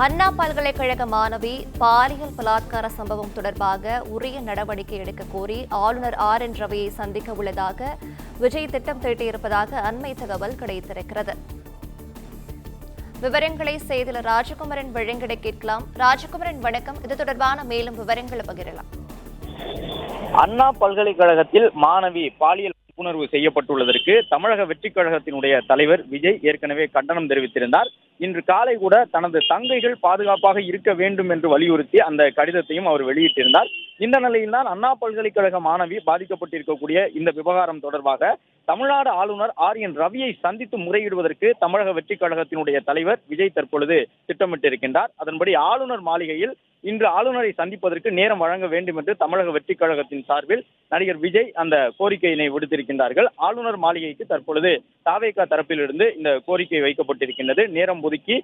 அண்ணா பல்கலைக்கழக மாணவி பாலியல் பலாத்கார சம்பவம் தொடர்பாக உரிய நடவடிக்கை எடுக்க கோரி ஆளுநர் என் ரவியை சந்திக்க உள்ளதாக விஜய் திட்டம் தீட்டியிருப்பதாக அண்மை தகவல் கிடைத்திருக்கிறது. விவரங்களை செய்தியாளர் ராஜகுமரன் வழங்கிட கேட்கலாம். ராஜகுமரன் வணக்கம். இது தொடர்பான மேலும் விவரங்களை பகிரலாம். அண்ணா பல்கலைக்கழகத்தில் மாணவி பாலியல் வன்புணர்வு செய்யப்பட்டுள்ளதற்கு தமிழக வெற்றிக் கழகத்தினுடைய தலைவர் விஜய் ஏற்கனவே கண்டனம் தெரிவித்திருந்தார். இன்று காலை கூட தனது தங்கைகள் பாதுகாப்பாக இருக்க வேண்டும் என்று வலியுறுத்தி அந்த கடிதத்தையும் அவர் வெளியிட்டிருந்தார். இந்த நிலையில்தான் அண்ணா பல்கலைக்கழக மாணவி பாதிக்கப்பட்டிருக்கக்கூடிய இந்த விவகாரம் தொடர்பாக தமிழ்நாடு ஆளுநர் என் ரவியை சந்தித்து முறையிடுவதற்கு தமிழக வெற்றிக் கழகத்தினுடைய தலைவர் விஜய் தற்பொழுது திட்டமிட்டிருக்கின்றார். அதன்படி ஆளுநர் மாளிகையில் இன்று ஆளுநரை சந்திப்பதற்கு நேரம் வழங்க வேண்டும் என்று தமிழக வெற்றிக் கழகத்தின் சார்பில் நடிகர் விஜய் அந்த கோரிக்கையினை விடுத்திருக்கின்றார்கள். ஆளுநர் மாளிகைக்கு தற்பொழுது தாவேகா தரப்பிலிருந்து இந்த கோரிக்கை வைக்கப்பட்டிருக்கின்றது. நேரம் ஒதுக்கி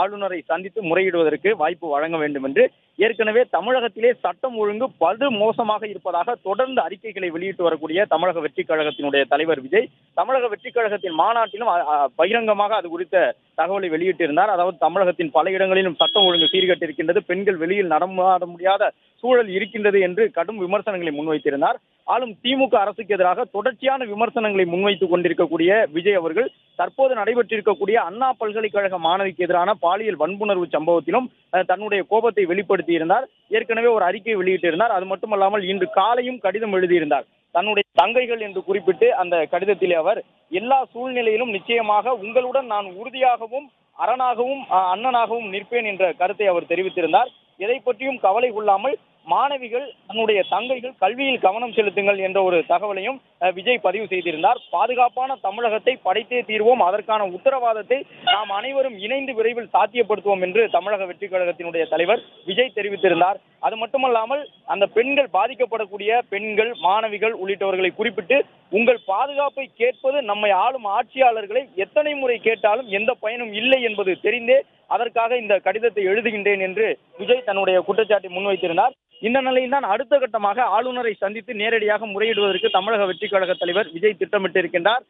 ஆளுநரை சந்தித்து முறையிடுவதற்கு வாய்ப்பு வழங்க வேண்டும் என்று ஏற்கனவே தமிழகத்திலே சட்டம் ஒழுங்கு படு மோசமாக இருப்பதாக தொடர்ந்து அறிக்கைகளை வெளியிட்டு வரக்கூடிய தமிழக வெற்றிக் கழகத்தினுடைய தலைவர் விஜய் தமிழக வெற்றிக் கழகத்தின் மாநாட்டிலும் பகிரங்கமாக அது குறித்த தகவலை வெளியிட்டிருந்தார். அதாவது தமிழகத்தின் பல இடங்களிலும் சட்டம் ஒழுங்கு சீர்கட்டிருக்கின்றது, பெண்கள் வெளியில் நடமாட முடியாத சூழல் இருக்கின்றது என்று கடும் விமர்சனங்களை முன்வைத்திருந்தார். ஆளும் திமுக அரசுக்கு எதிராக தொடர்ச்சியான விமர்சனங்களை முன்வைத்துக் கொண்டிருக்கக்கூடிய விஜய் அவர்கள் தற்போது நடைபெற்றிருக்கக்கூடிய அண்ணா பல்கலைக்கழக மாணவிக்கு எதிரான பாலியல் வன்புணர்வு சம்பவத்திலும் தன்னுடைய கோபத்தை வெளிப்படுத்தியிருந்தார். ஏற்கனவே ஒரு அறிக்கை வெளியிட்டிருந்தார். அது மட்டுமல்லாமல் இன்று காலையும் கடிதம் எழுதியிருந்தார். தன்னுடைய தங்கைகள் என்று குறிப்பிட்டு அந்த கடிதத்திலே அவர் எல்லா சூழ்நிலையிலும் நிச்சயமாக உங்களுடன் நான் உறுதியாகவும் அரணாகவும் அண்ணனாகவும் நிற்பேன் என்ற கருத்தை அவர் தெரிவித்திருந்தார். எதை பற்றியும் கவலை கொள்ளாமல் மாணவிகள் தன்னுடைய தங்கைகள் கல்வியில் கவனம் செலுத்துங்கள் என்ற ஒரு தகவலையும் விஜய் பதிவு செய்திருந்தார். பாதுகாப்பான தமிழகத்தை படைத்தே தீர்வோம், அதற்கான உத்தரவாதத்தை நாம் அனைவரும் இணைந்து விரைவில் சாத்தியப்படுத்துவோம் என்று தமிழக வெற்றிக் கழகத்தினுடைய தலைவர் விஜய் தெரிவித்திருந்தார். அது மட்டுமல்லாமல் அந்த பெண்கள் பாதிக்கப்படக்கூடிய பெண்கள் மாணவிகள் உள்ளிட்டவர்களை குறிப்பிட்டு உங்கள் பாதுகாப்பை கேட்பது நம்மை ஆளும் ஆட்சியாளர்களை எத்தனை முறை கேட்டாலும் எந்த பயனும் இல்லை என்பது தெரிந்தே அதற்காக இந்த கடிதத்தை எழுதுகின்றேன் என்று விஜய் தன்னுடைய குற்றச்சாட்டை முன்வைத்திருந்தார். இந்த நிலையில் தான் அடுத்த கட்டமாக ஆளுநரை சந்தித்து நேரடியாக முறையிடுவதற்கு தமிழக வெற்றிக் கழக தலைவர் விஜய் திட்டமிட்டிருக்கின்றார்.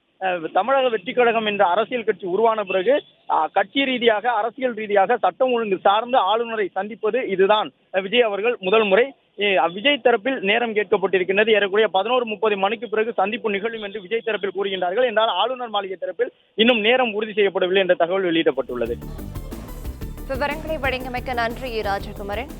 தமிழக வெற்றிக் கழகம் என்ற அரசியல் கட்சி உருவான பிறகு கட்சி ரீதியாக அரசியல் ரீதியாக சட்டம் ஒழுங்கு சார்ந்து ஆளுநரை சந்திப்பது இதுதான் விஜய் அவர்கள் முதல் முறை. விஜய் தரப்பில் நேரம் கேட்கப்பட்டிருக்கின்றது. ஏறக்குறைய 11:30 மணிக்கு பிறகு சந்திப்பு நிகழும் என்று விஜய் தரப்பில் கூறுகின்றார்கள். என்றால் ஆளுநர் மாளிகை தரப்பில் இன்னும் நேரம் உறுதி செய்யப்படவில்லை என்ற தகவல் வெளியிடப்பட்டுள்ளது. விவரங்களை வழங்கியமைக்க நன்றி ராஜகுமரன்.